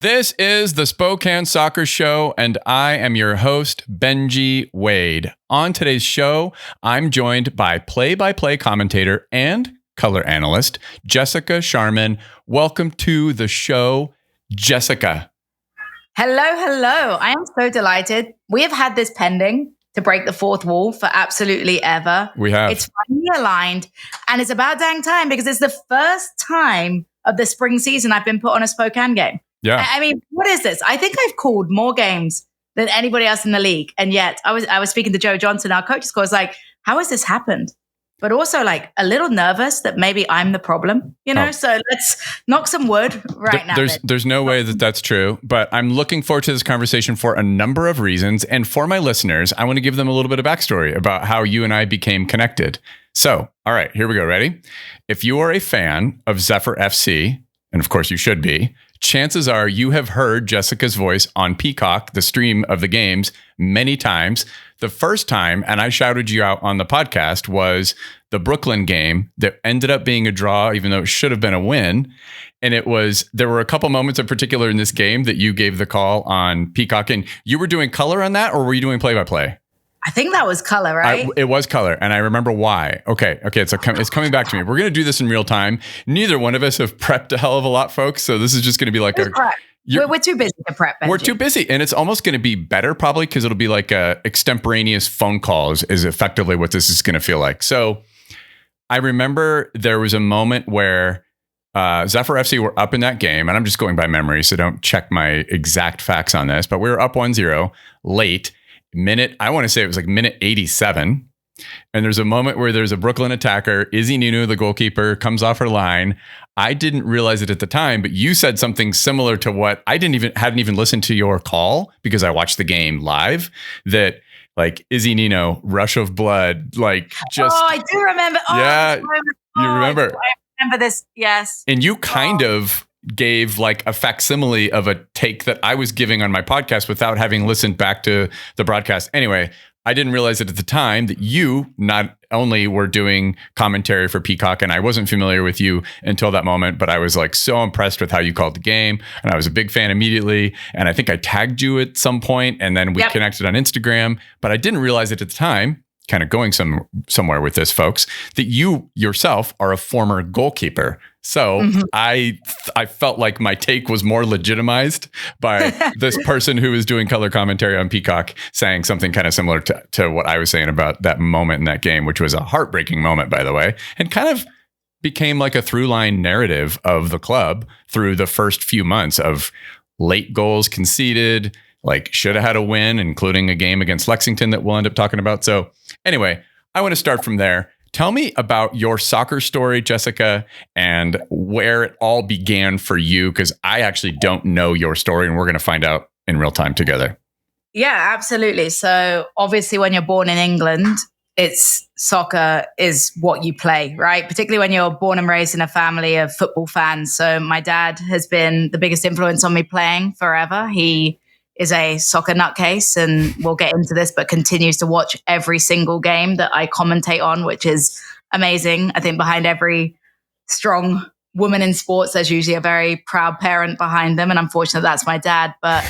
This is the Spokane Soccer Show, and I am your host, Benji Wade. On today's show, I'm joined by play-by-play commentator and color analyst, Jessica Charman. Welcome to the show, Jessica. Hello. I am so delighted. We have had this pending to break the fourth wall for absolutely ever. We have. It's finally aligned, and it's about dang time because it's the first time of the spring season I've been put on a Spokane game. Yeah. I mean, what is this? I think I've called more games than anybody else in the league. And yet I was speaking to Joe Johnson, our coach's coach, like, how has this happened? But also like a little nervous that maybe I'm the problem, you know? So let's knock some wood now. There's no way that that's true, but I'm looking forward to this conversation for a number of reasons. And for my listeners, I want to give them a little bit of backstory about how you and I became connected. So, all right, here we go. Ready? If you are a fan of Zephyr FC, and of course you should be, chances are you have heard Jessica's voice on Peacock, the stream of the games, many times. The first time, and I shouted you out on the podcast, was the Brooklyn game that ended up being a draw, even though it should have been a win. And there were a couple moments in particular in this game that you gave the call on Peacock. And you were doing color on that, or were you doing play-by-play? I think that was color, right? It was color, and I remember why. Okay, it's coming back to me. We're going to do this in real time. Neither one of us have prepped a hell of a lot, folks, so this is just going to be like we're too busy to prep, Benji. We're too busy, and it's almost going to be better probably because it'll be like a extemporaneous phone call is effectively what this is going to feel like. So I remember there was a moment where Zephyr FC were up in that game, and I'm just going by memory, so don't check my exact facts on this, but we were up 1-0 late. I want to say it was like minute 87. And there's a moment where there's a Brooklyn attacker, Izzy Nunu, the goalkeeper, comes off her line. I didn't realize it at the time, but you said something similar to what hadn't even listened to your call because I watched the game live, that like Izzy Nino, rush of blood, like just. Oh, I do remember. Yeah, you remember. I remember this. Yes. And you kind of gave like a facsimile of a take that I was giving on my podcast without having listened back to the broadcast. Anyway, I didn't realize it at the time that you not only were doing commentary for Peacock, and I wasn't familiar with you until that moment, but I was like so impressed with how you called the game, and I was a big fan immediately. And I think I tagged you at some point, and then we connected on Instagram, but I didn't realize it at the time, kind of going somewhere with this, folks, that you yourself are a former goalkeeper. So I felt like my take was more legitimized by this person who was doing color commentary on Peacock saying something kind of similar to what I was saying about that moment in that game, which was a heartbreaking moment, by the way, and kind of became like a through line narrative of the club through the first few months of late goals conceded, like should have had a win, including a game against Lexington that we'll end up talking about. So anyway, I want to start from there. Tell me about your soccer story, Jessica, and where it all began for you, because I actually don't know your story, and we're going to find out in real time together. Yeah, absolutely. So obviously when you're born in England, soccer is what you play, right? Particularly when you're born and raised in a family of football fans. So my dad has been the biggest influence on me playing forever. He is a soccer nutcase, and we'll get into this, but continues to watch every single game that I commentate on, which is amazing. I think behind every strong woman in sports, there's usually a very proud parent behind them. And unfortunately, that's my dad. But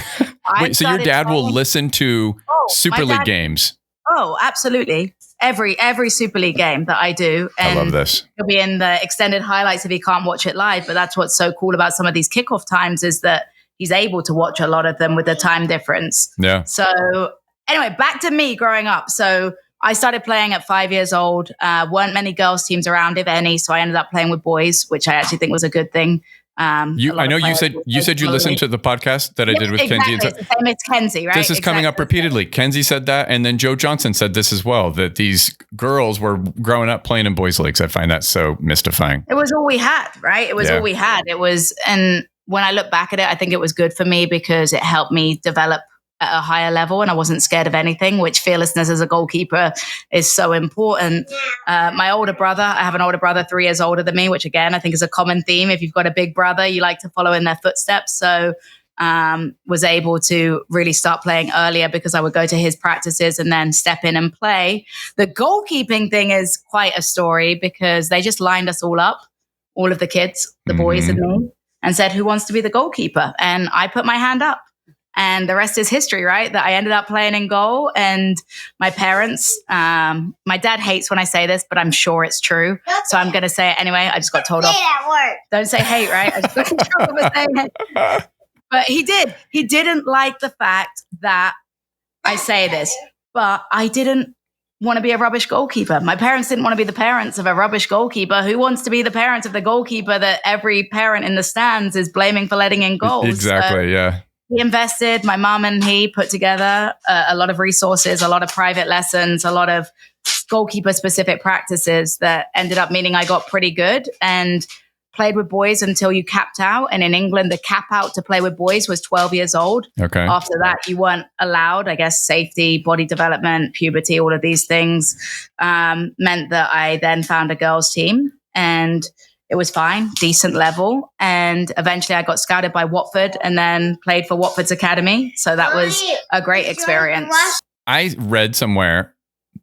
wait, so your dad will listen to Super League games? Oh, absolutely. Every Super League game that I do. And I love this. He'll be in the extended highlights if he can't watch it live. But that's what's so cool about some of these kickoff times is that he's able to watch a lot of them with the time difference. Yeah. So anyway, back to me growing up. So I started playing at 5 years old. Weren't many girls teams around, if any. So I ended up playing with boys, which I actually think was a good thing. I know you said you listened to the podcast that I did with Kenzie. It's the same as Kenzie, right? This is coming up repeatedly. Kenzie said that, and then Joe Johnson said this as well, that these girls were growing up playing in boys' leagues. I find that so mystifying. It was all we had, right? It was all we had. And when I look back at it, I think it was good for me because it helped me develop at a higher level, and I wasn't scared of anything, which fearlessness as a goalkeeper is so important. My older brother, I have an older brother 3 years older than me, which again, I think is a common theme. If you've got a big brother, you like to follow in their footsteps. So was able to really start playing earlier because I would go to his practices and then step in and play. The goalkeeping thing is quite a story because they just lined us all up, all of the kids, the boys and me. and said, who wants to be the goalkeeper? And I put my hand up. And the rest is history, right? That I ended up playing in goal. And my parents, my dad hates when I say this, but I'm sure it's true. So I'm going to say it anyway. I just got told off. Don't say hate, right? I just got told off for saying it. But he did. He didn't like the fact that I say this, but I didn't want to be a rubbish goalkeeper. My parents didn't want to be the parents of a rubbish goalkeeper. Who wants to be the parents of the goalkeeper that every parent in the stands is blaming for letting in goals? Exactly, yeah. He invested, my mom and he put together a lot of resources, a lot of private lessons, a lot of goalkeeper specific practices that ended up meaning I got pretty good and played with boys until you capped out. And in England, the cap out to play with boys was 12 years old. Okay. After that, you weren't allowed. I guess safety, body development, puberty, all of these things meant that I then found a girls team, and it was fine, decent level. And eventually I got scouted by Watford and then played for Watford's academy. So that was a great experience. I read somewhere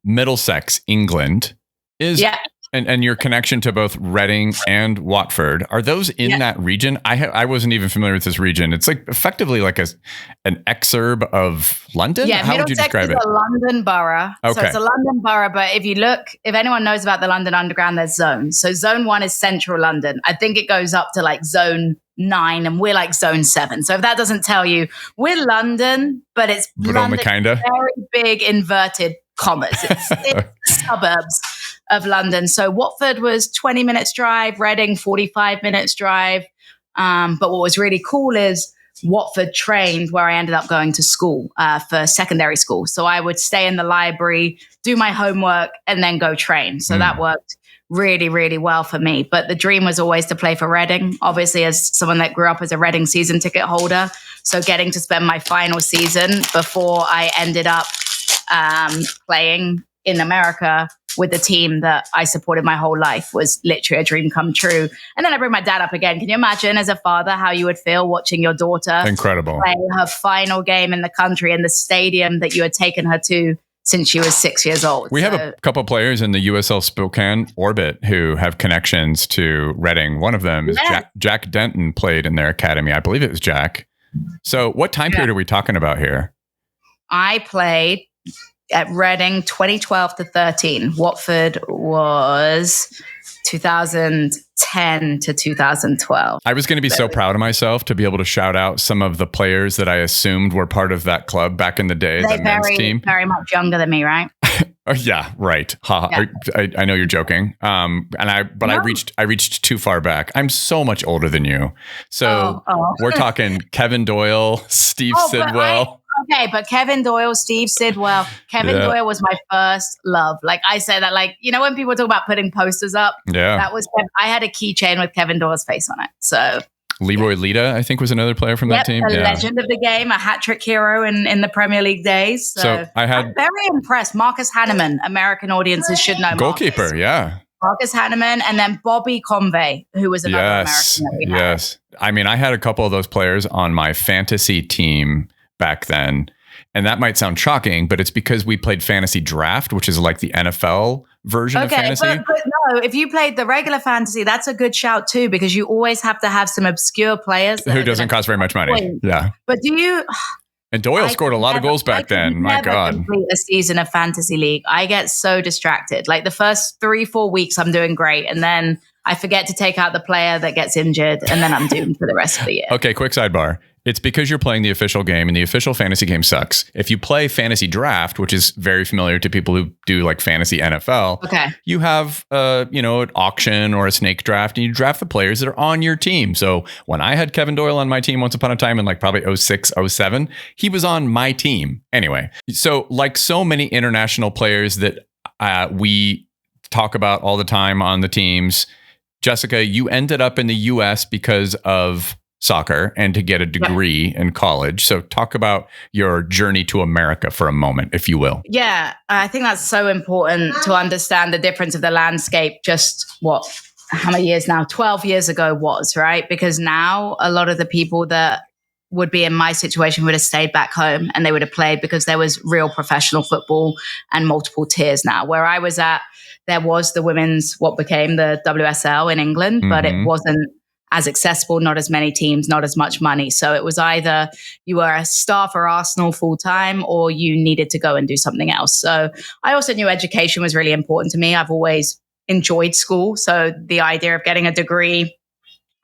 Middlesex, England is, and your connection to both Reading and Watford, are those in that region? I wasn't even familiar with this region. It's like effectively like an exurb of London? Yeah, how would you describe it? It's a London borough. Okay. So it's a London borough, but if anyone knows about the London Underground, there's zones. So zone 1 is central London. I think it goes up to like zone 9 and we're like zone 7. So if that doesn't tell you, we're London, but it's London, only kinda. Very big inverted commas. It's suburbs of London. So Watford was 20 minutes drive, Reading 45 minutes drive. But what was really cool is Watford trained where I ended up going to school for secondary school. So I would stay in the library, do my homework, and then go train. So that worked really, really well for me. But the dream was always to play for Reading, obviously as someone that grew up as a Reading season ticket holder. So getting to spend my final season before I ended up playing in America with the team that I supported my whole life was literally a dream come true. And then I bring my dad up again. Can you imagine as a father how you would feel watching your daughter play her final game in the country in the stadium that you had taken her to since she was 6 years old? We have a couple players in the USL Spokane orbit who have connections to Reading. One of them is Jack Denton played in their academy. I believe it was Jack. So what time period are we talking about here? I played at Reading 2012 to 13. Watford was 2010 to 2012. I was going to be so proud of myself to be able to shout out some of the players that I assumed were part of that club back in the day, the men's team. Very much younger than me, right? Oh, yeah, right. Yeah. I know you're joking. I reached too far back. I'm so much older than you. So we're talking Kevin Doyle, Steve Sidwell. But Kevin Doyle, Steve Sidwell, Doyle was my first love. Like I say that, like, you know, when people talk about putting posters up, that was, I had a keychain with Kevin Doyle's face on it. So Leroy Lita, I think, was another player from that team. A legend of the game, a hat-trick hero in the Premier League days. So I'm very impressed. Marcus Hanneman, American audiences should know. Goalkeeper, Marcus Hanneman, and then Bobby Convey, who was another American that we had. Yes. I mean, I had a couple of those players on my fantasy team back then. And that might sound shocking, but it's because we played fantasy draft, which is like the NFL version of fantasy. But no, if you played the regular fantasy, that's a good shout too, because you always have to have some obscure players. Who doesn't cost very much money. Yeah. But do you... And Doyle scored a lot of goals back then. My God. Complete a season of fantasy league. I get so distracted. Like the first 3-4 weeks, I'm doing great. And then I forget to take out the player that gets injured. And then I'm doomed for the rest of the year. Okay, quick sidebar. It's because you're playing the official game, and the official fantasy game sucks. If you play fantasy draft, which is very familiar to people who do like fantasy NFL, you have an auction or a snake draft, and you draft the players that are on your team. So when I had Kevin Doyle on my team once upon a time in like probably 06, 07, he was on my team. Anyway, so like so many international players that we talk about all the time on the teams, Jessica, you ended up in the US because of soccer and to get a degree in college. So talk about your journey to America for a moment, if you will. Yeah, I think that's so important to understand the difference of the landscape. Just how many years now? 12 years ago was, right? Because now a lot of the people that would be in my situation would have stayed back home and they would have played because there was real professional football and multiple tiers now. Where I was at, there was the women's, what became the WSL in England, but it wasn't as accessible, not as many teams, not as much money. So it was either you were a star for Arsenal full time or you needed to go and do something else. So I also knew education was really important to me. I've always enjoyed school. So the idea of getting a degree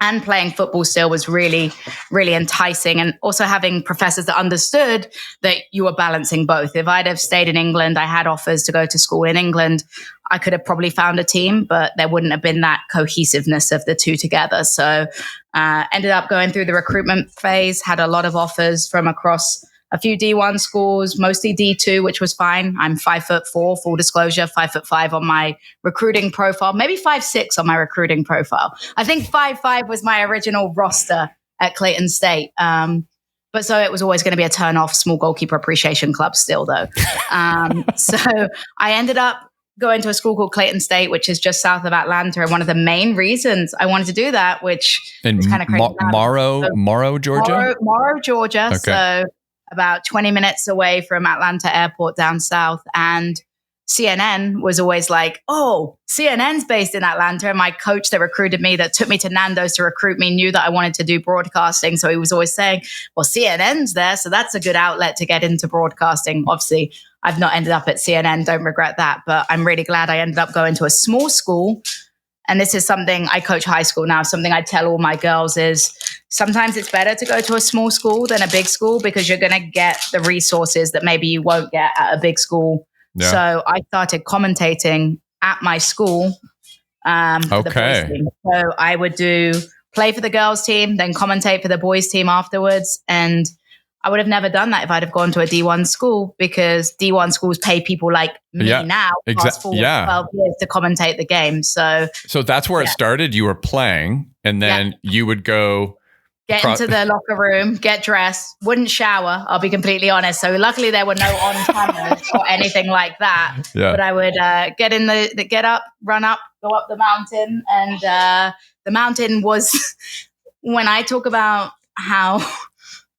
and playing football still was really, really enticing. And also having professors that understood that you were balancing both. If I'd have stayed in England, I had offers to go to school in England. I could have probably found a team, but there wouldn't have been that cohesiveness of the two together. So ended up going through the recruitment phase, had a lot of offers from across a few D1 schools, mostly D2, which was fine. I'm 5'4", full disclosure, 5'5" on my recruiting profile, maybe 5'6" on my recruiting profile. I think 5'5" was my original roster at Clayton State. But so it was always going to be a turn-off small goalkeeper appreciation club still, though. So I ended up going to a school called Clayton State, which is just south of Atlanta. And one of the main reasons I wanted to do that, which is kind of crazy. Morrow, Georgia? Morrow, Georgia. Okay. So about 20 minutes away from Atlanta Airport down south. And CNN was always like, oh, CNN's based in Atlanta. And my coach that recruited me, that took me to Nando's to recruit me, knew that I wanted to do broadcasting. So he was always saying, well, CNN's there. So that's a good outlet to get into broadcasting. Obviously, I've not ended up at CNN. Don't regret that. But I'm really glad I ended up going to a small school. And this is something I coach high school now. Something I tell all my girls is sometimes it's better to go to a small school than a big school because you're going to get the resources that maybe you won't get at a big school. Yeah. So I started commentating at my school. For the boys team. So I would play for the girls team, then commentate for the boys team afterwards. And I would have never done that if I'd have gone to a D1 school because D1 schools pay people like me now, fast forward 12 years to commentate the game. So that's where it started. You were playing and then you would go get into the locker room, get dressed, wouldn't shower, I'll be completely honest. So luckily there were no on cameras or anything like that. Yeah. But I would get up, run up, go up the mountain. And the mountain was, when I talk about how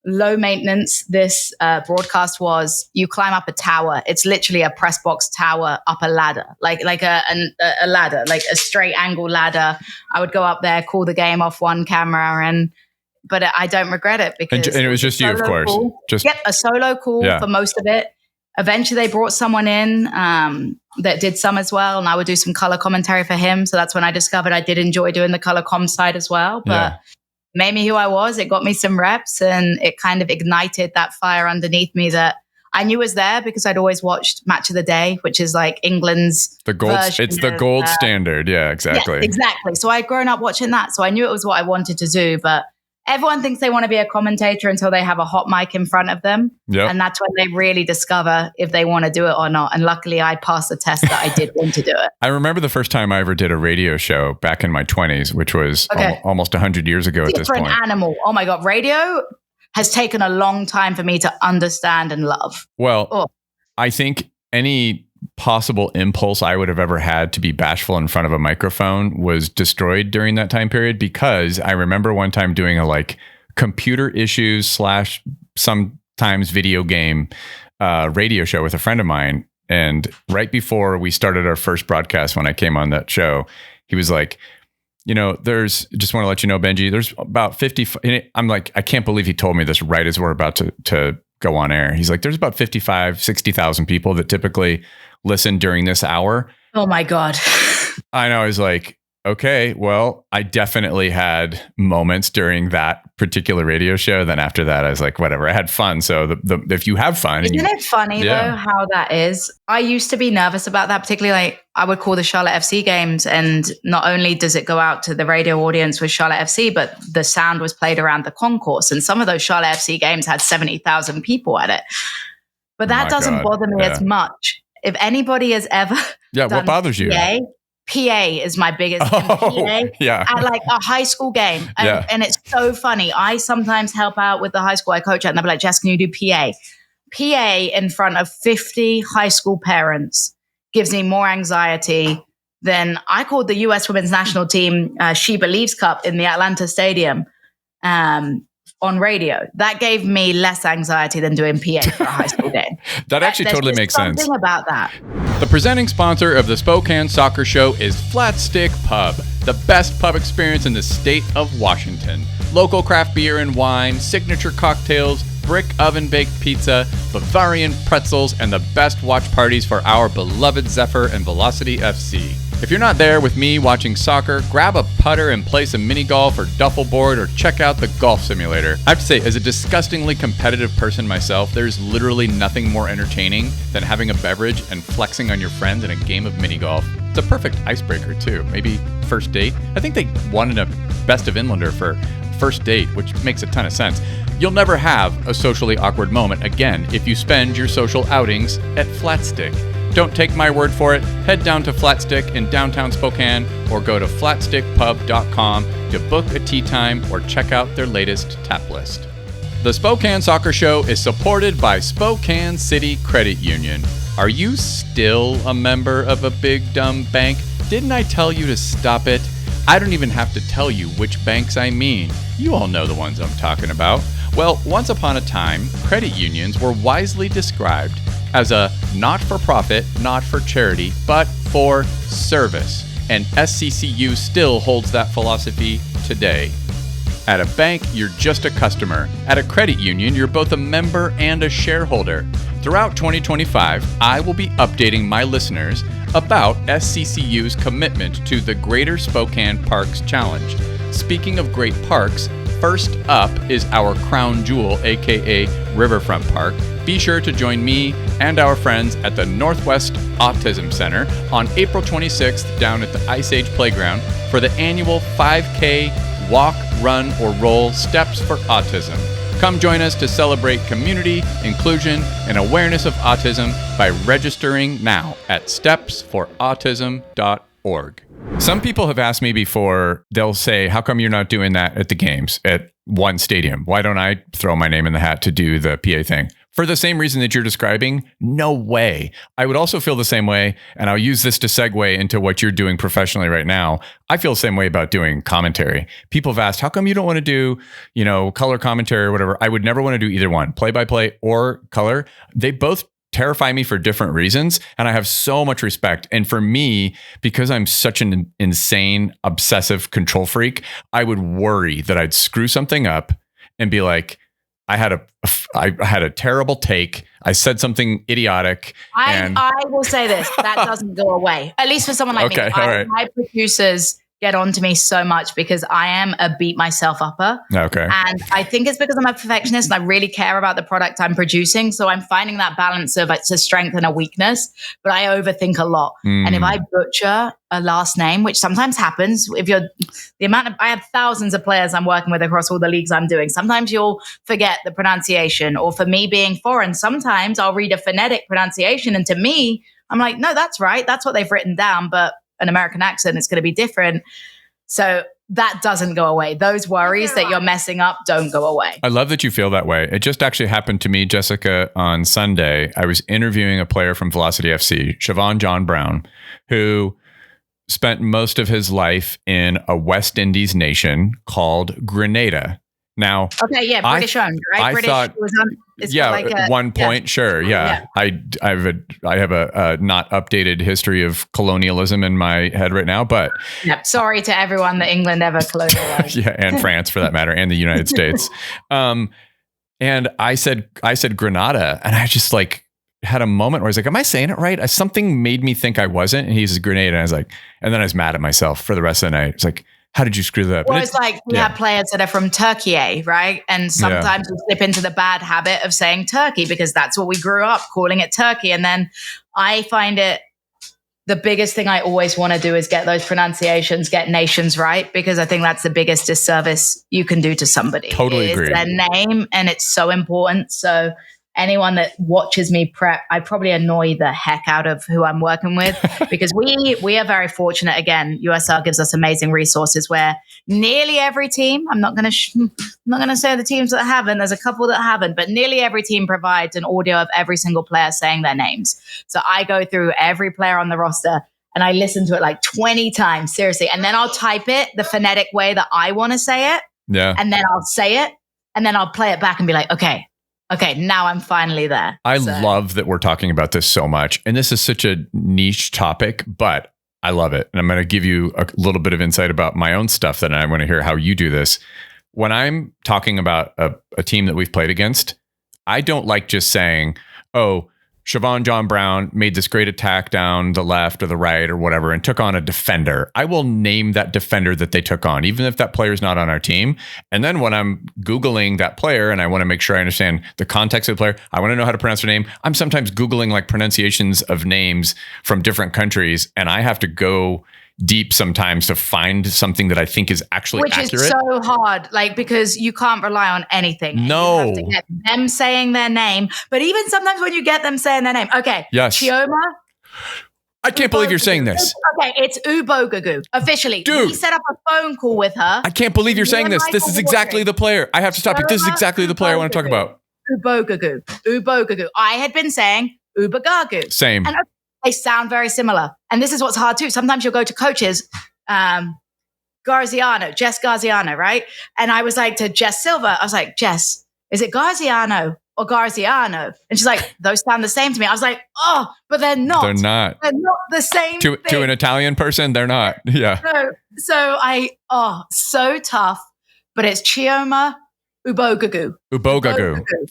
low maintenance this broadcast was, you climb up a tower. It's literally a press box tower up a ladder, like a ladder, like a straight angle ladder. I would go up there, call the game off one camera, but I don't regret it because and it was just you, of course. Call. A solo call for most of it. Eventually, they brought someone in that did some as well, and I would do some color commentary for him. So that's when I discovered I did enjoy doing the color com side as well. But made me who I was. It got me some reps, and it kind of ignited that fire underneath me that I knew was there because I'd always watched Match of the Day, which is like England's It's the gold standard. Yeah, exactly. Yeah, exactly. So I'd grown up watching that. So I knew it was what I wanted to do, but everyone thinks they want to be a commentator until they have a hot mic in front of them. Yep. And that's when they really discover if they want to do it or not. And luckily, I passed the test that I did want to do it. I remember the first time I ever did a radio show back in my 20s, which was almost 100 years ago at this point. Different animal. Oh my God. Radio has taken a long time for me to understand and love. Well, I think any possible impulse I would have ever had to be bashful in front of a microphone was destroyed during that time period, because I remember one time doing a computer issues / sometimes video game radio show with a friend of mine. And right before we started our first broadcast, when I came on that show, he was like, just want to let you know, Benji, there's about 50. I'm like, I can't believe he told me this right as we're about to go on air. He's like, there's about 55, 60,000 people that typically listen during this hour. Oh my God. I know. I was like, okay, well, I definitely had moments during that particular radio show. Then after that, I was like, whatever, I had fun. So if you have fun. Isn't it funny though, how that is? I used to be nervous about that, particularly I would call the Charlotte FC games. And not only does it go out to the radio audience with Charlotte FC, but the sound was played around the concourse. And some of those Charlotte FC games had 70,000 people at it. But that doesn't bother me as much. If anybody has ever done what bothers you? PA is my biggest PA at a high school game. And it's so funny. I sometimes help out with the high school I coach at, and they'll be like, Jess, can you do PA? PA in front of 50 high school parents gives me more anxiety than I called the US women's national team She Believes Cup in the Atlanta Stadium. On on radio. That gave me less anxiety than doing PA for a high school game. That actually totally makes sense. Something about that. The presenting sponsor of the Spokane Soccer Show is Flat Stick Pub, the best pub experience in the state of Washington. Local craft beer and wine, signature cocktails, brick oven-baked pizza, Bavarian pretzels, and the best watch parties for our beloved Zephyr and Velocity FC. If you're not there with me watching soccer, grab a putter and play some mini golf or duffel board or check out the golf simulator. I have to say, as a disgustingly competitive person myself, there's literally nothing more entertaining than having a beverage and flexing on your friends in a game of mini golf. It's a perfect icebreaker too. Maybe first date. I think they wanted a Best of Inlander for first date, which makes a ton of sense. You'll never have a socially awkward moment again if you spend your social outings at Flatstick. Don't take my word for it. Head down to Flatstick in downtown Spokane or go to flatstickpub.com to book a tea time or check out their latest tap list. The Spokane Soccer Show is supported by Spokane City Credit Union. Are you still a member of a big dumb bank? Didn't I tell you to stop it? I don't even have to tell you which banks I mean. You all know the ones I'm talking about. Well, once upon a time, credit unions were wisely described as a not-for-profit, not for charity, but for service. And SCCU still holds that philosophy today. At a bank, you're just a customer. At a credit union, you're both a member and a shareholder. Throughout 2025, I will be updating my listeners about SCCU's commitment to the Greater Spokane Parks Challenge. Speaking of great parks, first up is our crown jewel, aka Riverfront Park. Be sure to join me and our friends at the Northwest Autism Center on April 26th down at the Ice Age Playground for the annual 5K Walk, Run, or Roll Steps for Autism. Come join us to celebrate community, inclusion, and awareness of autism by registering now at stepsforautism.org. Some people have asked me before, they'll say, how come you're not doing that at the games at one stadium? Why don't I throw my name in the hat to do the PA thing? For the same reason that you're describing, no way. I would also feel the same way, and I'll use this to segue into what you're doing professionally right now. I feel the same way about doing commentary. People have asked, how come you don't want to do, color commentary or whatever? I would never want to do either one, play-by-play or color. They both terrify me for different reasons, and I have so much respect. And for me, because I'm such an insane, obsessive control freak, I would worry that I'd screw something up and be like, I had a terrible take. I said something idiotic. I will say this, that doesn't go away. At least for someone like me. All right. My producers get on to me so much because I am a beat myself upper. Okay. And I think it's because I'm a perfectionist and I really care about the product I'm producing. So I'm finding that balance of it's a strength and a weakness, but I overthink a lot. And if I butcher a last name, which sometimes happens, I have thousands of players I'm working with across all the leagues I'm doing. Sometimes you'll forget the pronunciation, or for me being foreign, sometimes I'll read a phonetic pronunciation. And to me, I'm like, no, that's right. That's what they've written down. But an American accent, it's going to be different. So that doesn't go away. Those worries that you're messing up don't go away. I love that you feel that way. It just actually happened to me, Jessica, on Sunday. I was interviewing a player from Velocity FC, Siobhan John Brown, who spent most of his life in a West Indies nation called Grenada. Now, okay, yeah, British owned, right? I British thought, was on. At one point, sure, yeah. I have a not updated history of colonialism in my head right now, but sorry to everyone that England ever colonialized. Yeah, and France for that matter, and the United States. And I said Grenada, and I just had a moment where I was like, am I saying it right? Something made me think I wasn't, and he says Grenada, and I was like, and then I was mad at myself for the rest of the night. It's like, how did you screw that up? Well, it's like we have players that are from Turkey, right? And sometimes we slip into the bad habit of saying Turkey because that's what we grew up calling it Turkey. And then I find it the biggest thing I always want to do is get those pronunciations, get nations right, because I think that's the biggest disservice you can do to somebody. Totally agree. Their name, and it's so important. So anyone that watches me prep, I probably annoy the heck out of who I'm working with because we are very fortunate. Again, USL gives us amazing resources where nearly every team, I'm not going to say the teams that haven't, there's a couple that haven't, but nearly every team provides an audio of every single player saying their names. So I go through every player on the roster and I listen to it 20 times, seriously. And then I'll type it the phonetic way that I want to say it. Yeah. And then I'll say it. and then I'll play it back and be like, okay, now I'm finally there. I love that we're talking about this so much. And this is such a niche topic, but I love it. And I'm going to give you a little bit of insight about my own stuff that I want to hear how you do this. When I'm talking about a team that we've played against, I don't like just saying, oh, Siobhan John Brown made this great attack down the left or the right or whatever and took on a defender. I will name that defender that they took on, even if that player is not on our team. And then when I'm Googling that player and I want to make sure I understand the context of the player, I want to know how to pronounce their name. I'm sometimes Googling like pronunciations of names from different countries, and I have to go deep sometimes to find something that I think is actually accurate. Which is so hard, like, because you can't rely on anything. No. You have to get them saying their name. But even sometimes when you get them saying their name, okay, yes. Chioma. I can't believe you're saying this. Okay, it's Ubogagu. Officially. Dude. We set up a phone call with her. I can't believe you're saying this. This is exactly the player. I have to stop you. This is exactly the player I want to talk about. Ubogagu. I had been saying Ubagagu. Same. And they sound very similar. And this is what's hard too. Sometimes you'll go to coaches, Jess Garziano, right? And I was like to Jess Silva, I was like, Jess, is it Garziano or Garziano? And she's like, those sound the same to me. I was like, oh, but they're not. They're not. They're not the same to an Italian person, they're not. Yeah. So tough. But it's Chioma Ubogagu.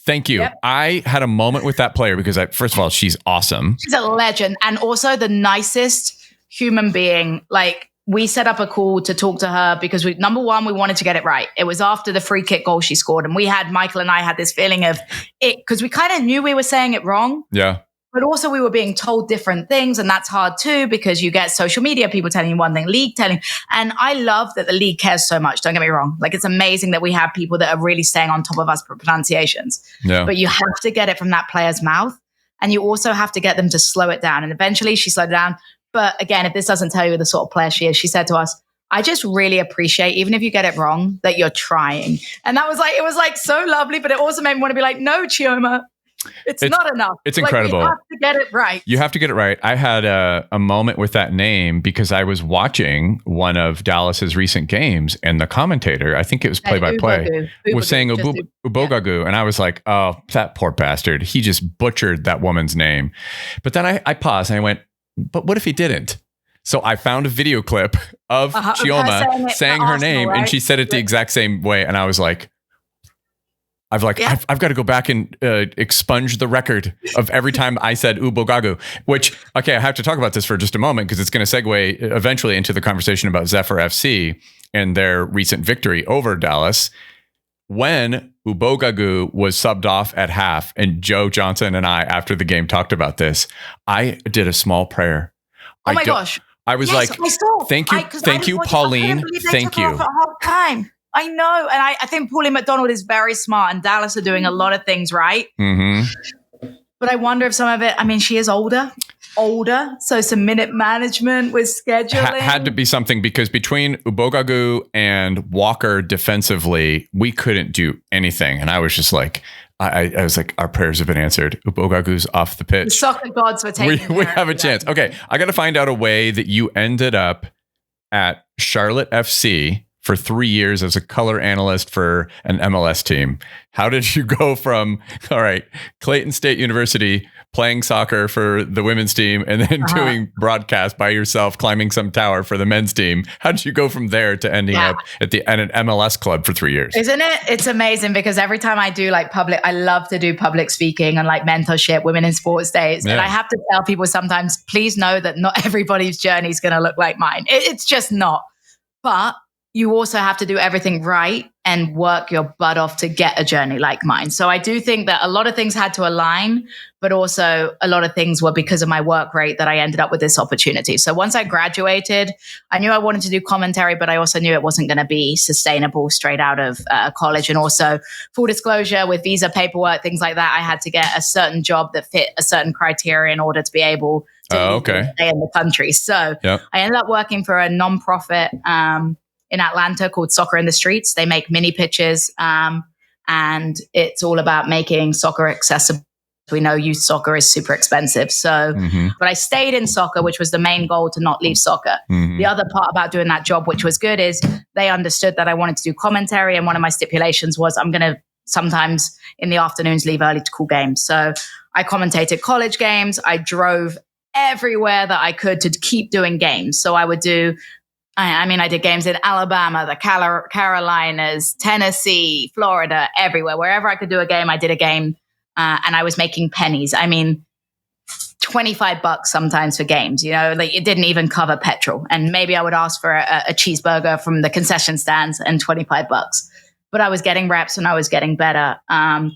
Thank you. Yep. I had a moment with that player because, first of all, she's awesome. She's a legend and also the nicest human being. Like, we set up a call to talk to her because number one, we wanted to get it right. It was after the free kick goal she scored. And Michael and I had this feeling of it because we kind of knew we were saying it wrong. Yeah. But also we were being told different things. And that's hard too, because you get social media, people telling you one thing, league telling. And I love that the league cares so much. Don't get me wrong. Like, it's amazing that we have people that are really staying on top of us for pronunciations. Yeah. But you have to get it from that player's mouth. And you also have to get them to slow it down. And eventually she slowed it down. But again, if this doesn't tell you the sort of player she is, she said to us, I just really appreciate, even if you get it wrong, that you're trying. And that was like, it was like so lovely, but it also made me want to be like, no, Chioma. It's not enough. It's incredible. You have to get it right. You have to get it right. I had a moment with that name because I was watching one of Dallas's recent games, and the commentator, I think it was play-by-play, was saying Ubogagu. And I was like, oh, that poor bastard. He just butchered that woman's name. But then I paused and I went, but what if he didn't? So I found a video clip of Chioma saying her name, right? And she said it the exact same way. And I was like, I've got to go back and expunge the record of every time I said Ubogagu, which, okay, I have to talk about this for just a moment because it's going to segue eventually into the conversation about Zephyr FC and their recent victory over Dallas. When Ubogagu was subbed off at half and Joe Johnson and I, after the game, talked about this, I did a small prayer. Oh my gosh. I was like, thank you, Pauline. Thank you. I know. And I think Pauline McDonald is very smart and Dallas are doing a lot of things right. Mm-hmm. But I wonder if some of it, I mean, she is older. So some minute management with scheduling. Had to be something because between Ubogagu and Walker defensively, we couldn't do anything. And I was just like, I was like, our prayers have been answered. Ubogagu's off the pitch. The soccer gods were taking we have a chance. Okay. I got to find out a way that you ended up at Charlotte FC for 3 years as a color analyst for an MLS team. How did you go from, all right, Clayton State University, playing soccer for the women's team, and then doing broadcast by yourself, climbing some tower for the men's team? How did you go from there to ending up at an MLS club for 3 years? Isn't it? It's amazing because every time I do like I love to do public speaking and like mentorship, women in sports days. Yeah. And I have to tell people sometimes, please know that not everybody's journey is going to look like mine. It's just not. But you also have to do everything right and work your butt off to get a journey like mine. So I do think that a lot of things had to align, but also a lot of things were because of my work rate that I ended up with this opportunity. So once I graduated, I knew I wanted to do commentary, but I also knew it wasn't going to be sustainable straight out of college. And also, full disclosure, with visa paperwork, things like that, I had to get a certain job that fit a certain criteria in order to be able to stay in the country. So I ended up working for a nonprofit in Atlanta called Soccer in the Streets. They make mini pitches, and it's all about making soccer accessible. We know youth soccer is super expensive. So, but I stayed in soccer, which was the main goal, to not leave soccer. The other part about doing that job, which was good, is they understood that I wanted to do commentary. And one of my stipulations was I'm going to sometimes in the afternoons leave early to call games. So I commentated college games. I drove everywhere that I could to keep doing games. So I would do, I did games in Alabama, the Carolinas, Tennessee, Florida, everywhere. Wherever I could do a game, I did a game. And I was making pennies. I mean, $25 sometimes for games, like it didn't even cover petrol. And maybe I would ask for a cheeseburger from the concession stands and $25. But I was getting reps and I was getting better. I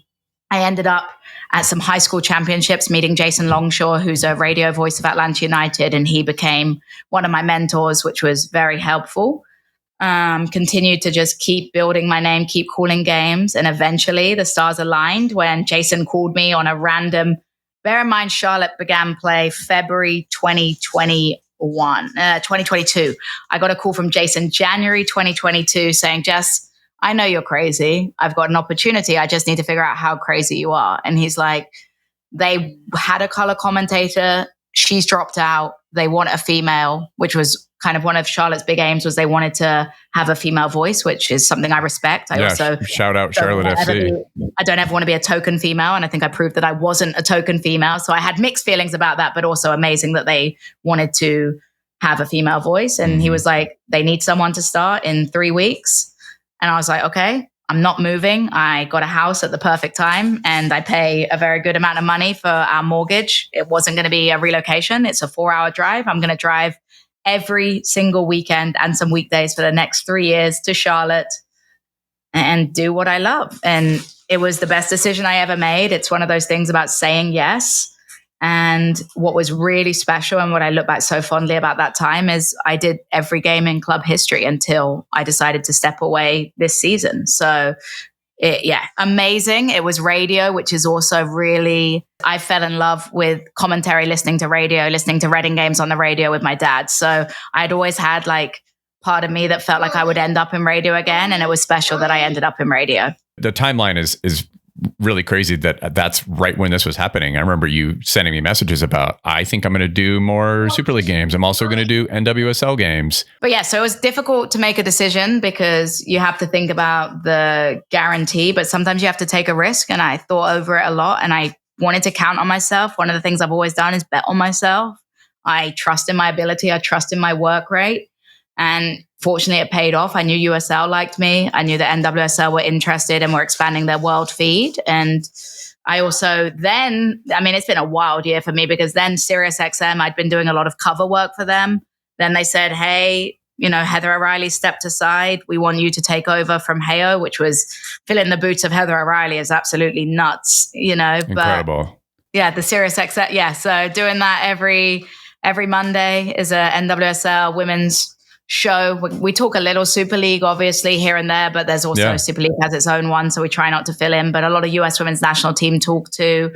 ended up at some high school championships meeting Jason Longshore, who's a radio voice of Atlanta United. And he became one of my mentors, which was very helpful. Continued to just keep building my name, keep calling games. And eventually the stars aligned when Jason called me on a random, bear in mind, Charlotte began play February 2022. I got a call from Jason January 2022 saying, Jess, I know you're crazy. I've got an opportunity. I just need to figure out how crazy you are. And he's like, they had a color commentator. She's dropped out. They want a female, which was kind of one of Charlotte's big aims, was they wanted to have a female voice, which is something I respect. I also shout out Charlotte FC. I don't ever want to be a token female. And I think I proved that I wasn't a token female. So I had mixed feelings about that, but also amazing that they wanted to have a female voice. And he was like, they need someone to start in 3 weeks. And I was like, okay, I'm not moving. I got a house at the perfect time and I pay a very good amount of money for our mortgage. It wasn't going to be a relocation. It's a 4-hour drive. I'm going to drive every single weekend and some weekdays for the next 3 years to Charlotte and do what I love. And it was the best decision I ever made. It's one of those things about saying yes. And what was really special and what I look back so fondly about that time is I did every game in club history until I decided to step away this season. So amazing. It was radio, which is also really, I fell in love with commentary, listening to radio, listening to Reading games on the radio with my dad. So I'd always had like part of me that felt like I would end up in radio again. And it was special that I ended up in radio. The timeline is really crazy that's right when this was happening. I remember you sending me messages about, I think I'm going to do more Super League games. I'm also going to do NWSL games. But yeah, so it was difficult to make a decision because you have to think about the guarantee, but sometimes you have to take a risk. And I thought over it a lot and I wanted to count on myself. One of the things I've always done is bet on myself. I trust in my ability. I trust in my work rate. And fortunately, it paid off. I knew USL liked me. I knew that NWSL were interested and were expanding their world feed. And I also it's been a wild year for me because then SiriusXM, I'd been doing a lot of cover work for them. Then they said, hey, Heather O'Reilly stepped aside. We want you to take over from Heyo, which was filling the boots of Heather O'Reilly is absolutely nuts, Incredible. But yeah, the SiriusXM. Yeah. So doing that every Monday is a NWSL women's show. We talk a little Super League, obviously, here and there, but there's also Super League has its own one, so we try not to fill in. But a lot of US women's national team talk too.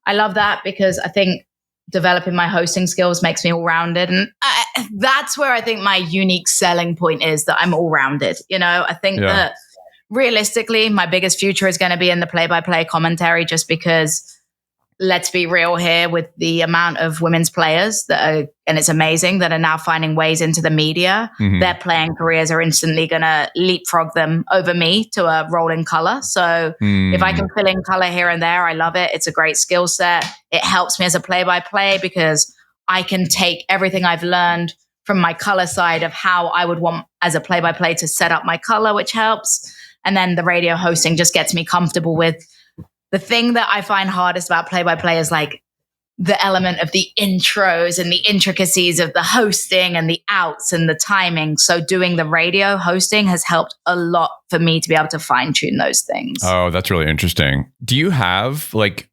I love that because I think developing my hosting skills makes me all-rounded. And that's where I think my unique selling point is that I'm all-rounded. I think that realistically, my biggest future is going to be in the play-by-play commentary just because, let's be real here, with the amount of women's players and it's amazing, that are now finding ways into the media. Their playing careers are instantly going to leapfrog them over me to a role in color. So if I can fill in color here and there, I love it. It's a great skill set. It helps me as a play-by-play because I can take everything I've learned from my color side of how I would want as a play-by-play to set up my color, which helps. And then the radio hosting just gets me comfortable with. The thing that I find hardest about play-by-play is like the element of the intros and the intricacies of the hosting and the outs and the timing. So doing the radio hosting has helped a lot for me to be able to fine-tune those things. Oh, that's really interesting. Do you have like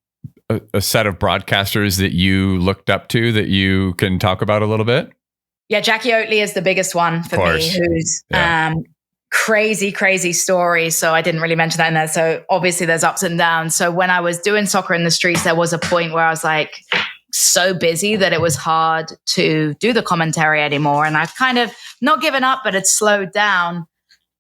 a set of broadcasters that you looked up to that you can talk about a little bit? Yeah, Jackie Oatley is the biggest one for me, who's crazy story. So I didn't really mention that in there. So obviously there's ups and downs. So when I was doing Soccer in the Streets, there was a point where I was like so busy that it was hard to do the commentary anymore. And I've kind of not given up, but it's slowed down.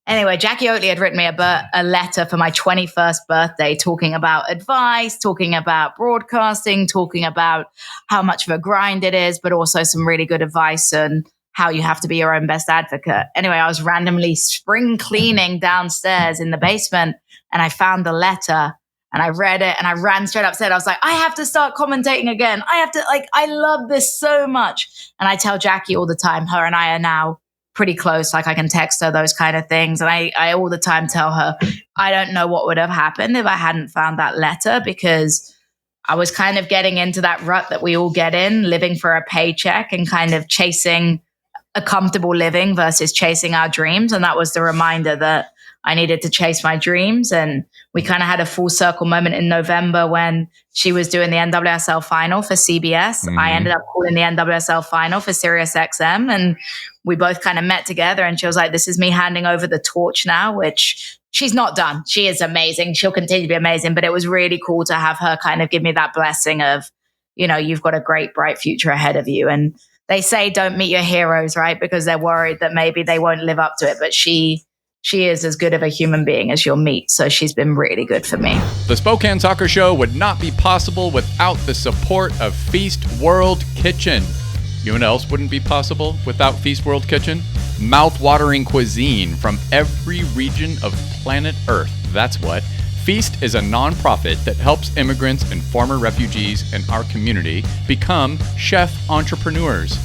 Anyway, Jackie Oatley had written me a letter for my 21st birthday talking about advice, talking about broadcasting, talking about how much of a grind it is, but also some really good advice and how you have to be your own best advocate. Anyway, I was randomly spring cleaning downstairs in the basement And I found the letter and I read it and I ran straight upstairs. I was like, I have to start commentating again. I love this so much. And I tell Jackie all the time, her and I are now pretty close. Like I can text her those kind of things. And I all the time tell her, I don't know what would have happened if I hadn't found that letter, because I was kind of getting into that rut that we all get in, living for a paycheck and kind of chasing a comfortable living versus chasing our dreams. And that was the reminder that I needed to chase my dreams. And we kind of had a full circle moment in November when she was doing the NWSL final for CBS. I ended up calling the NWSL final for SiriusXM, and we both kind of met together, and she was like, this is me handing over the torch now, which she's not done. She is amazing. She'll continue to be amazing, but it was really cool to have her kind of give me that blessing of, you've got a great, bright future ahead of you. And they say don't meet your heroes, right? Because they're worried that maybe they won't live up to it, but she is as good of a human being as you'll meet. So she's been really good for me. The Spokane Soccer Show would not be possible without the support of Feast World Kitchen. You know what else wouldn't be possible without Feast World Kitchen? Mouth-watering cuisine from every region of planet Earth. That's what. Feast is a nonprofit that helps immigrants and former refugees in our community become chef entrepreneurs.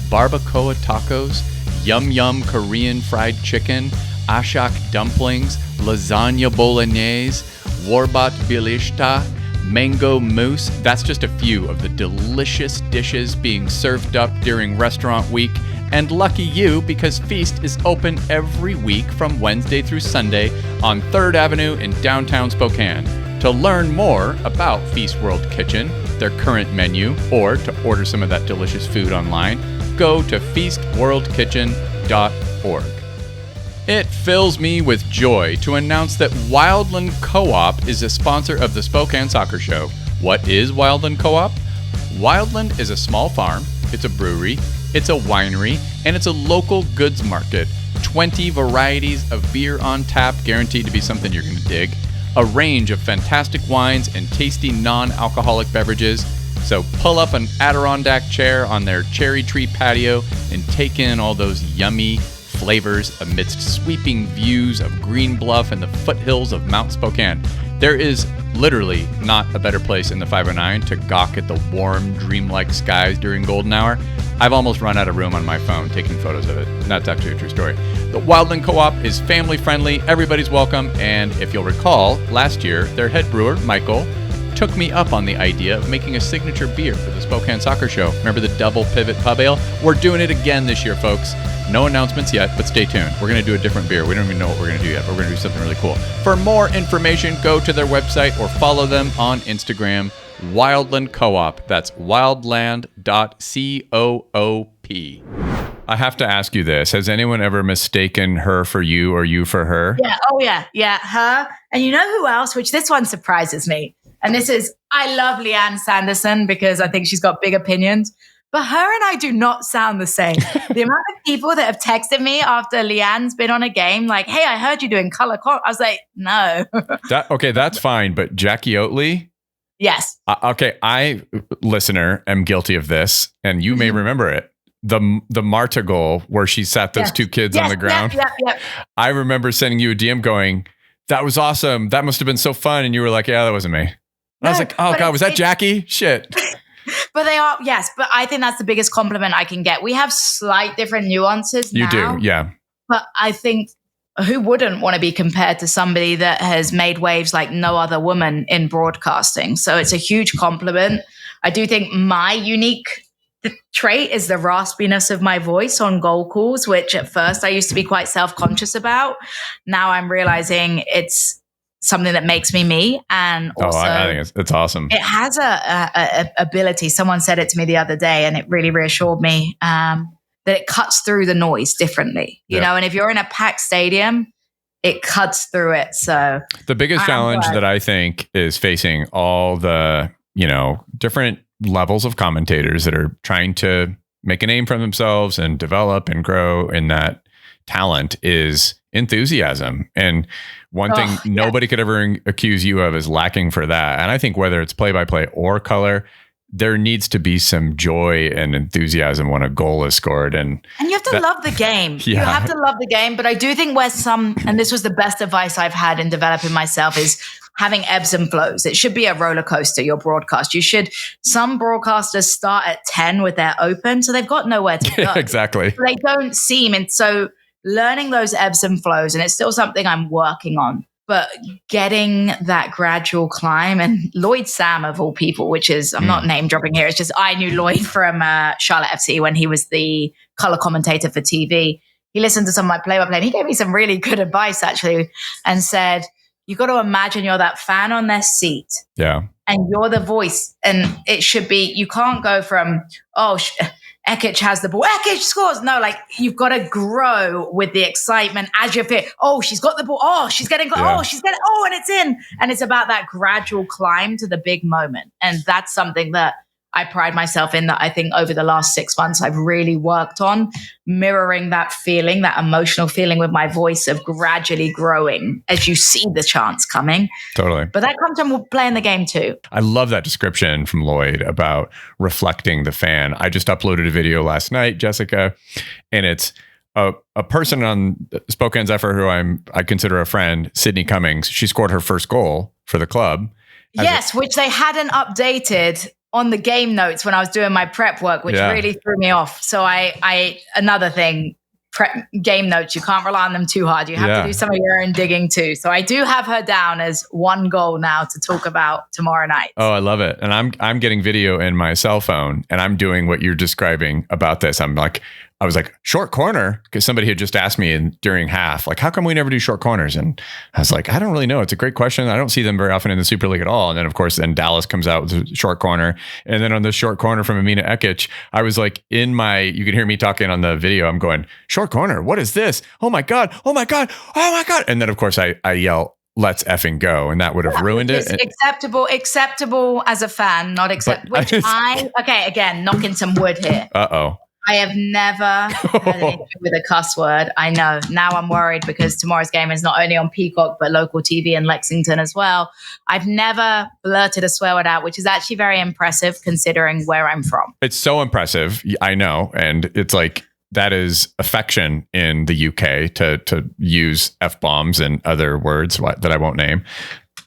Barbacoa tacos, yum-yum Korean fried chicken, ashak dumplings, lasagna bolognese, warbat bilishta, mango mousse. That's just a few of the delicious dishes being served up during restaurant week. And lucky you, because Feast is open every week from Wednesday through Sunday on 3rd Avenue in downtown Spokane. To learn more about Feast World Kitchen, their current menu, or to order some of that delicious food online, go to feastworldkitchen.org. It fills me with joy to announce that Wildland Co-op is a sponsor of the Spokane Soccer Show. What is Wildland Co-op? Wildland is a small farm, it's a brewery, it's a winery, and it's a local goods market. 20 varieties of beer on tap, guaranteed to be something you're going to dig. A range of fantastic wines and tasty non-alcoholic beverages. So pull up an Adirondack chair on their cherry tree patio and take in all those yummy flavors amidst sweeping views of Green Bluff and the foothills of Mount Spokane. There is literally not a better place in the 509 to gawk at the warm, dreamlike skies during golden hour. I've almost run out of room on my phone taking photos of it. And that's actually a true story. The Wildland Co-op is family friendly, everybody's welcome, and if you'll recall, last year, their head brewer, Michael, took me up on the idea of making a signature beer for the Spokane Soccer Show. Remember the double pivot pub ale? We're doing it again this year, folks. No announcements yet, but stay tuned. We're going to do a different beer. We don't even know what we're going to do yet, but we're going to do something really cool. For more information, go to their website or follow them on Instagram, Wildland Co-op. That's wildland.coop. I have to ask you this. Has anyone ever mistaken her for you or you for her? Yeah. Oh, yeah. Yeah. Her. And you know who else? Which this one surprises me. And this is, I love Leanne Sanderson because I think she's got big opinions. But her and I do not sound the same. The amount of people that have texted me after Leanne's been on a game, like, hey, I heard you doing color. I was like, no. Okay, that's fine. But Jackie Oatley? Yes. Okay, I, listener, am guilty of this. And you may remember it. The Marta goal where she sat those two kids on the ground. Yeah. I remember sending you a DM going, that was awesome. That must have been so fun. And you were like, yeah, that wasn't me. And I was like, oh God, was that Jackie? Shit. But they are, yes. But I think that's the biggest compliment I can get. We have slight different nuances now. You do, yeah. But I think who wouldn't want to be compared to somebody that has made waves like no other woman in broadcasting? So it's a huge compliment. I do think my unique trait is the raspiness of my voice on goal calls, which at first I used to be quite self-conscious about. Now I'm realizing it's something that makes me. And also, I think it's awesome. It has a ability. Someone said it to me the other day, and it really reassured me that it cuts through the noise differently. You know, and if you're in a packed stadium, it cuts through it. So the biggest challenge that I think is facing all the, different levels of commentators that are trying to make a name for themselves and develop and grow in that talent is enthusiasm. And one thing nobody could ever accuse you of is lacking for that. And I think whether it's play-by-play or color, there needs to be some joy and enthusiasm when a goal is scored. And you have to love the game. Yeah. You have to love the game. But I do think and this was the best advice I've had in developing myself, is having ebbs and flows. It should be a roller coaster, your broadcast. Some broadcasters start at 10 with their open, so they've got nowhere to go. Exactly. They don't seem, and so learning those ebbs and flows, and it's still something I'm working on, but getting that gradual climb. And Lloyd Sam, of all people, which is, I'm not name dropping here, it's just I knew Lloyd from Charlotte FC when he was the color commentator for TV. He listened to some of my play-by-play and he gave me some really good advice, actually, and said, you got to imagine you're that fan on their seat. Yeah. And you're the voice. And it should be, you can't go from, Ekic has the ball, Ekic scores. No, like, you've got to grow with the excitement as you're fit. Oh, she's got the ball. Oh, she's getting, and it's in. And it's about that gradual climb to the big moment. And that's something that I pride myself in, that I think over the last 6 months, I've really worked on mirroring that feeling, that emotional feeling with my voice of gradually growing as you see the chance coming. Totally. But that comes from playing the game too. I love that description from Lloyd about reflecting the fan. I just uploaded a video last night, Jessica, and it's a person on Spokane Zephyr who I consider a friend, Sydney Cummings. She scored her first goal for the club. Yes, which they hadn't updated on the game notes when I was doing my prep work, which really threw me off. So I another thing, game notes, you can't rely on them too hard. You have to do some of your own digging too. So I do have her down as one goal now to talk about tomorrow night. Oh, I love it. And I'm getting video in my cell phone and I'm doing what you're describing about this. I was like, short corner, because somebody had just asked me during half, like, how come we never do short corners? And I was like, I don't really know. It's a great question. I don't see them very often in the Super League at all. And then, of course, Dallas comes out with a short corner. And then on the short corner from Amina Ekic, I was like, you can hear me talking on the video. I'm going, short corner, what is this? Oh my God, oh my God, oh my God. And then, of course, I yell, let's effing go. And that would have ruined it. Acceptable as a fan, not acceptable. Again, knocking some wood here. Uh-oh. I have never had an issue with a cuss word. I know. Now I'm worried because tomorrow's game is not only on Peacock, but local TV in Lexington as well. I've never blurted a swear word out, which is actually very impressive considering where I'm from. It's so impressive. I know. And it's like, that is affection in the UK to use F-bombs and other words that I won't name.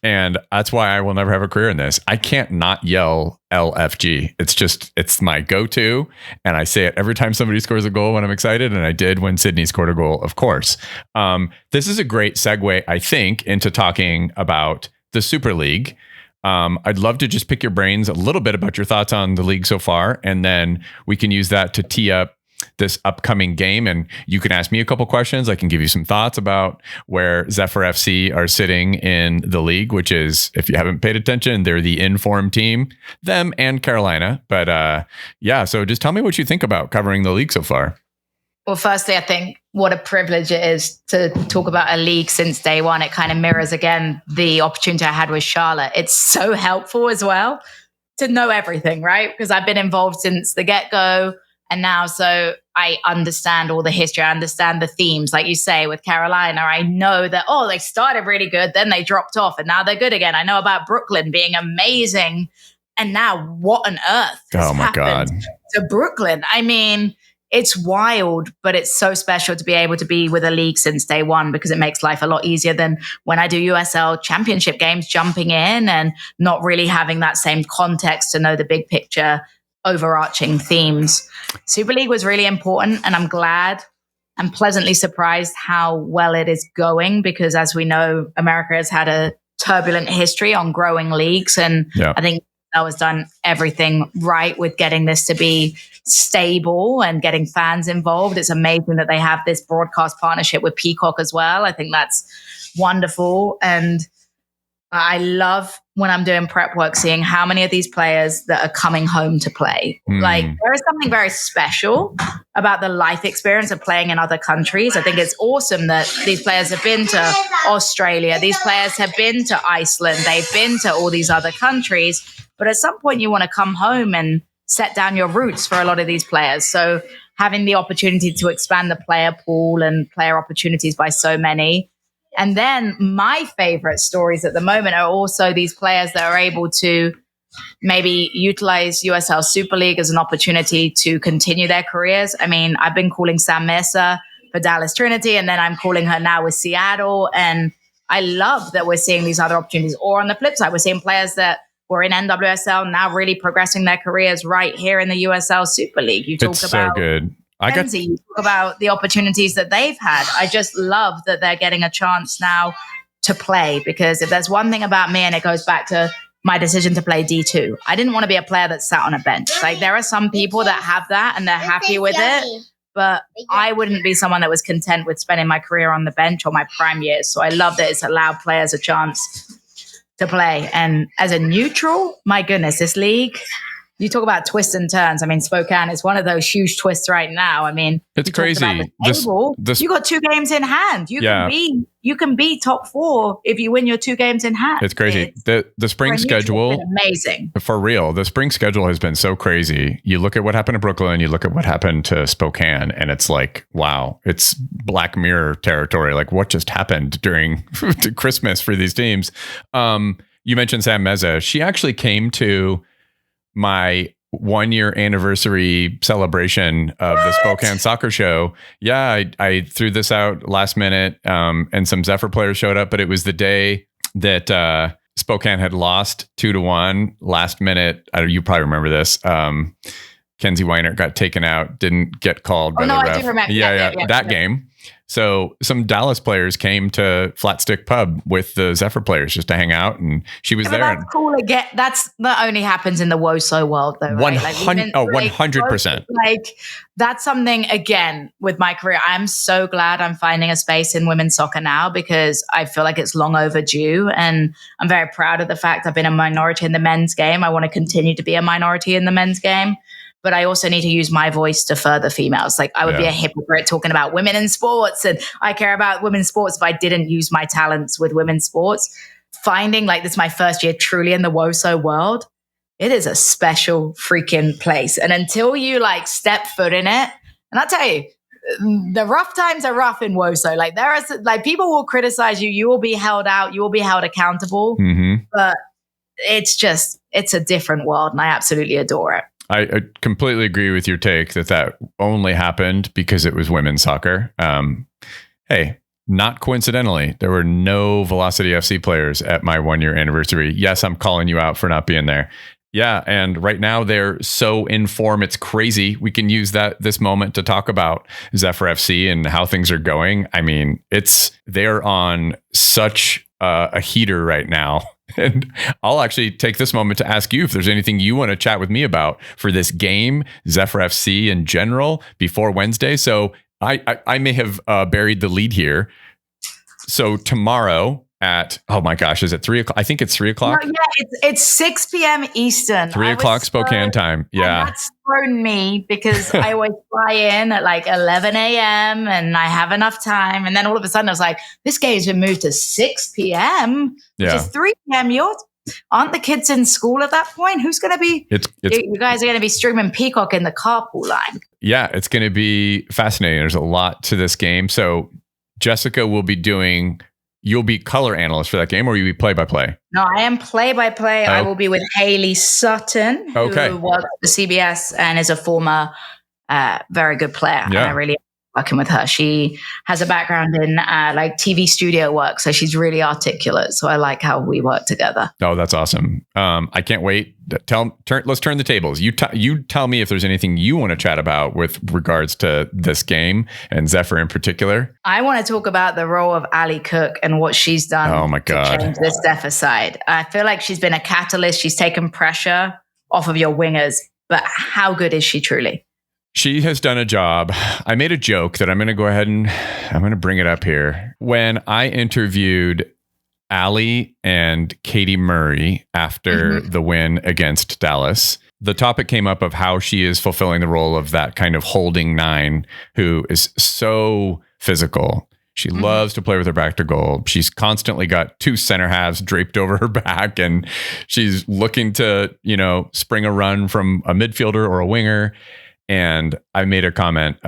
And that's why I will never have a career in this. I can't not yell LFG. It's my go-to. And I say it every time somebody scores a goal when I'm excited. And I did when Sydney scored a goal, of course. This is a great segue, I think, into talking about the Super League. I'd love to just pick your brains a little bit about your thoughts on the league so far. And then we can use that to tee up this upcoming game, and you can ask me a couple questions. I can give you some thoughts about where Zephyr FC are sitting in the league, which is, if you haven't paid attention, they're the informed team, them and Carolina. But so just tell me what you think about covering the league so far. Well, firstly, I think what a privilege it is to talk about a league since day one. It kind of mirrors, again, the opportunity I had with Charlotte. It's so helpful as well to know everything, right? Because I've been involved since the get-go. And now, so I understand all the history. I understand the themes. Like you say, with Carolina, I know that, they started really good, then they dropped off, and now they're good again. I know about Brooklyn being amazing. And now what on earth has happened to Brooklyn? I mean, it's wild, but it's so special to be able to be with a league since day one, because it makes life a lot easier than when I do USL championship games, jumping in and not really having that same context to know the big picture overarching themes. Super League was really important, and I'm glad and pleasantly surprised how well it is going, because as we know, America has had a turbulent history on growing leagues, and I think that was done everything right with getting this to be stable and getting fans involved. It's amazing that they have this broadcast partnership with Peacock as well. I think that's wonderful, and I love when I'm doing prep work, seeing how many of these players that are coming home to play. Like, there is something very special about the life experience of playing in other countries. I think it's awesome that these players have been to Australia. These players have been to Iceland. They've been to all these other countries. But at some point, you want to come home and set down your roots for a lot of these players. So having the opportunity to expand the player pool and player opportunities by so many. And then my favorite stories at the moment are also these players that are able to maybe utilize USL Super League as an opportunity to continue their careers. I mean, I've been calling Sam Mercer for Dallas Trinity, and then I'm calling her now with Seattle. And I love that we're seeing these other opportunities. Or on the flip side, we're seeing players that were in NWSL now really progressing their careers right here in the USL Super League. You talk It's about so good. You talk about the opportunities that they've had. I just love that they're getting a chance now to play, because if there's one thing about me, and it goes back to my decision to play D2, I didn't want to be a player that sat on a bench. Like, there are some people that have that and they're happy with it, but I wouldn't be someone that was content with spending my career on the bench or my prime years. So I love that it's allowed players a chance to play. And as a neutral, my goodness, this league, you talk about twists and turns. I mean, Spokane is one of those huge twists right now. I mean, it's crazy. You got 2 games in hand. You can be top 4 if you win your 2 games in hand. It's crazy. The spring schedule, amazing. For real. The spring schedule has been so crazy. You look at what happened to Brooklyn, you look at what happened to Spokane, and it's like, wow, it's Black Mirror territory. Like, what just happened during Christmas for these teams? You mentioned Sam Meza. She actually came to my 1-year anniversary celebration of the Spokane soccer show. Yeah, I threw this out last minute, and some Zephyr players showed up, but it was the day that Spokane had lost 2-1 last minute. You probably remember this. Kenzie Weiner got taken out, didn't get called by the ref. I do remember. That game. So some Dallas players came to Flat Stick Pub with the Zephyr players just to hang out, and she was there. That's cool. Again, that only happens in the WOSO world, though. Right? 100%. Like, that's something, again, with my career, I'm so glad I'm finding a space in women's soccer now, because I feel like it's long overdue, and I'm very proud of the fact I've been a minority in the men's game. I want to continue to be a minority in the men's game. But I also need to use my voice to further females. Like, I would be a hypocrite talking about women in sports, and I care about women's sports if I didn't use my talents with women's sports. Finding, like, this is my first year truly in the WOSO world. It is a special freaking place. And until you like step foot in it, and I'll tell you, the rough times are rough in WOSO. Like, there is, like, people will criticize you. You will be held out. You will be held accountable. Mm-hmm. But it's a different world, and I absolutely adore it. I completely agree with your take that only happened because it was women's soccer. Hey, not coincidentally, there were no Velocity FC players at my 1-year anniversary. Yes, I'm calling you out for not being there. Yeah, and right now they're so in form, it's crazy. We can use this moment to talk about Zephyr FC and how things are going. I mean, they're on such a heater right now. And I'll actually take this moment to ask you if there's anything you want to chat with me about for this game, Zephyr FC in general, before Wednesday. So I may have buried the lead here. So tomorrow at, oh my gosh, is it 3 o'clock? I think it's 3 o'clock. No, yeah, it's 6 p.m. Eastern. 3 o'clock Spokane time. Yeah. That's thrown me because I always fly in at like 11 a.m. and I have enough time. And then all of a sudden I was like, this game's been moved to 6 p.m., which is 3 p.m. Aren't the kids in school at that point? Who's going to be? You guys are going to be streaming Peacock in the carpool line. Yeah, it's going to be fascinating. There's a lot to this game. So Jessica will be you'll be color analyst for that game, or you'll be play-by-play? No, I am play-by-play. I will be with Haley Sutton, who works for CBS and is a former very good player. Yeah. And I really working with her. She has a background in like TV studio work, so she's really articulate. So I like how we work together. Oh, that's awesome. I can't wait. Let's turn the tables. You tell me if there's anything you want to chat about with regards to this game and Zephyr in particular. I want to talk about the role of Ali Cook and what she's done. Oh my God. To change this Zephyr side. I feel like she's been a catalyst. She's taken pressure off of your wingers, but how good is she truly? She has done a job. I made a joke that I'm going to go ahead and I'm going to bring it up here. When I interviewed Allie and Katie Murray after the win against Dallas, the topic came up of how she is fulfilling the role of that kind of holding nine who is so physical. She loves to play with her back to goal. She's constantly got 2 center halves draped over her back, and she's looking to, spring a run from a midfielder or a winger. And I made a comment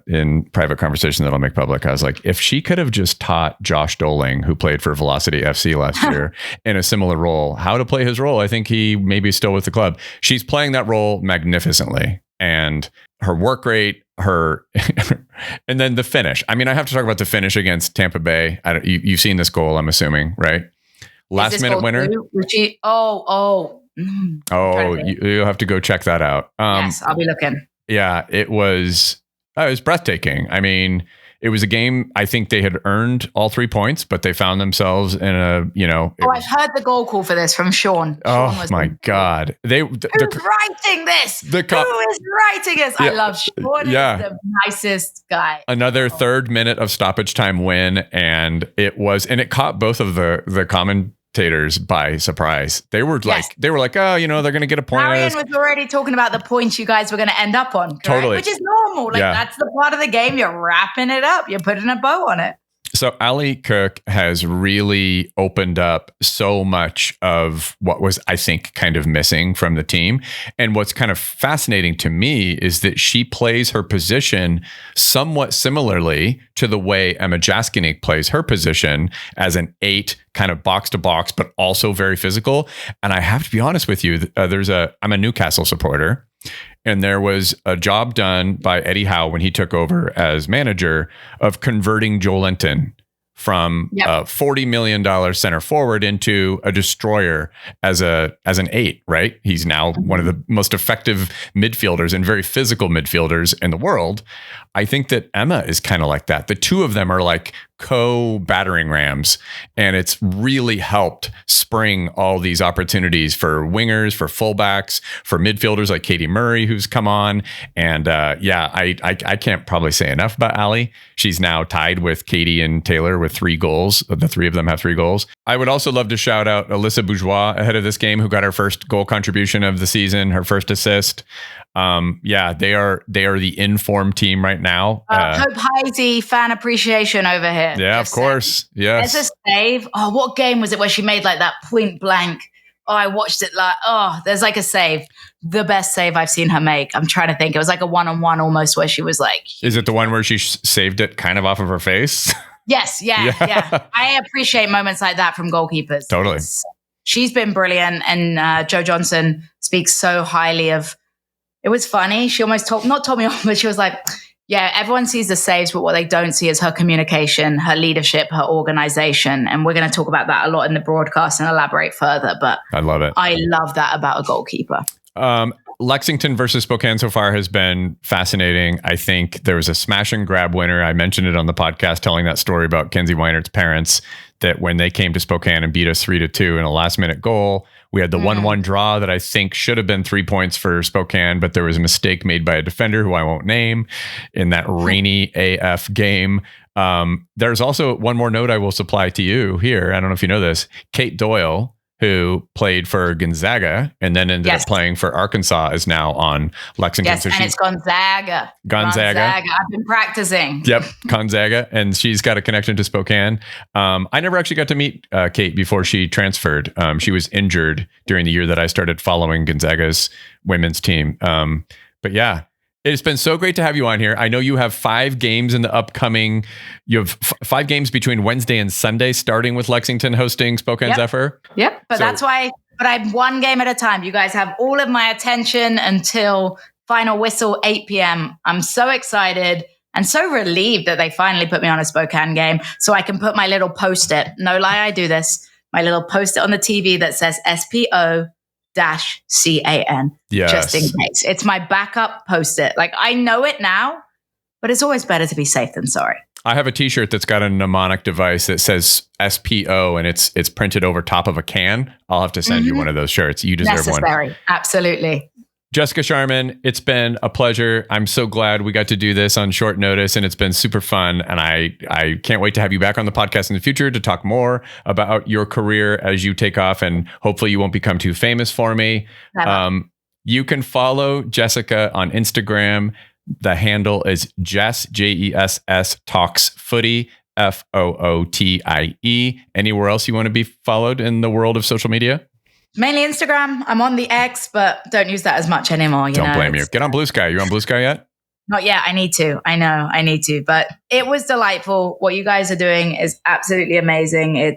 in private conversation that I'll make public. I was like, if she could have just taught Josh Doling, who played for Velocity FC last year, in a similar role, how to play his role, I think he may be still with the club. She's playing that role magnificently. And her work rate, and then the finish. I mean, I have to talk about the finish against Tampa Bay. You've seen this goal, I'm assuming, right? Last minute winner. You'll have to go check that out. Yes, I'll be looking. Yeah, it was breathtaking. I mean, it was a game. I think they had earned all 3 points, but they found themselves in a, I've heard the goal call for this from Sean. Oh my God. Who's writing this? Who is writing this? Yeah, I love Sean. He's the nicest guy. Another 3rd minute of stoppage time win. And it caught both of the commentators by surprise. They were like, oh, they're going to get a point. Marion was already talking about the points you guys were going to end up on, correct? Totally, which is normal. That's the part of the game. You're wrapping it up. You're putting a bow on it. So Ali Cook has really opened up so much of what was, I think, kind of missing from the team. And what's kind of fascinating to me is that she plays her position somewhat similarly to the way Emma Jaskinik plays her position as an 8, kind of box to box, but also very physical. And I have to be honest with you, I'm a Newcastle supporter. And there was a job done by Eddie Howe when he took over as manager of converting Joelinton from a $40 million center forward into a destroyer as an 8, right? He's now one of the most effective midfielders and very physical midfielders in the world. I think that Emma is kind of like that. The two of them are like co-battering rams, and it's really helped spring all these opportunities for wingers, for fullbacks, for midfielders like Katie Murray, who's come on. And I can't probably say enough about Ali. She's now tied with Katie and Taylor with 3 goals. The 3 of them have 3 goals. I would also love to shout out Alyssa Bourgeois ahead of this game, who got her first goal contribution of the season, her first assist. They are the informed team right now. Hope Heisey fan appreciation over here. Yeah, of course. Yes. There's a save. Oh, what game was it where she made like that point blank? Oh, I watched it there's like a save. The best save I've seen her make. I'm trying to think. It was like a 1-on-1 almost where she was like. Is it the one where she saved it kind of off of her face? Yes. Yeah. I appreciate moments like that from goalkeepers. Totally. She's been brilliant. And Joe Johnson speaks so highly of. It was funny. She almost told me off, but she was like, yeah, everyone sees the saves, but what they don't see is her communication, her leadership, her organization. And we're going to talk about that a lot in the broadcast and elaborate further. But I love it. I love that about a goalkeeper. Lexington versus Spokane so far has been fascinating. I think there was a smash and grab winner. I mentioned it on the podcast, telling that story about Kenzie Weinert's parents, that when they came to Spokane and beat us 3-2 in a last minute goal, we had the 1-1 draw that I think should have been 3 points for Spokane, but there was a mistake made by a defender who I won't name in that rainy AF game. There's also one more note I will supply to you here. I don't know if you know this. Kate Doyle, who played for Gonzaga and then ended up playing for Arkansas, is now on Lexington. Yes, and it's Gonzaga. I've been practicing. Yep, Gonzaga. And she's got a connection to Spokane. I never actually got to meet Kate before she transferred. She was injured during the year that I started following Gonzaga's women's team. But yeah, it's been so great to have you on here. I know you have 5 games in the upcoming. You have 5 games between Wednesday and Sunday, starting with Lexington hosting Spokane Zephyr. Yep. But that's why. But I'm one game at a time. You guys have all of my attention until final whistle, 8 p.m. I'm so excited and so relieved that they finally put me on a Spokane game, so I can put my little post-it. No lie, I do this. My little post-it on the TV that says SPO-CAN. Yes. Just in case. It's my backup post-it. Like, I know it now, but it's always better to be safe than sorry. I have a t-shirt that's got a mnemonic device that says SPO and it's printed over top of a can. I'll have to send you one of those shirts. You deserve one. Absolutely. Jessica Charman, it's been a pleasure. I'm so glad we got to do this on short notice, and it's been super fun. And I can't wait to have you back on the podcast in the future to talk more about your career as you take off, and hopefully you won't become too famous for me. You can follow Jessica on Instagram. The handle is Jess, Jess Talks Footy, FOOTIE. Anywhere else you want to be followed in the world of social media? Mainly Instagram. I'm on the X, but don't use that as much anymore. Don't blame you. Get on Blue Sky. You on Blue Sky yet? Not yet. I need to. I know I need to. But it was delightful. What you guys are doing is absolutely amazing.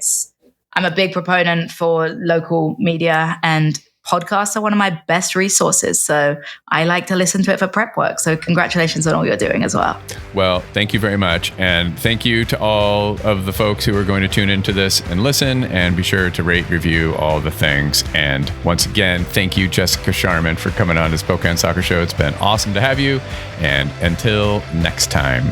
I'm a big proponent for local media, and podcasts are one of my best resources. So I like to listen to it for prep work. So congratulations on all you're doing as well. Well, thank you very much. And thank you to all of the folks who are going to tune into this and listen, and be sure to rate, review, all the things. And once again, thank you, Jessica Charman, for coming on to Spokane Soccer Show. It's been awesome to have you. And until next time.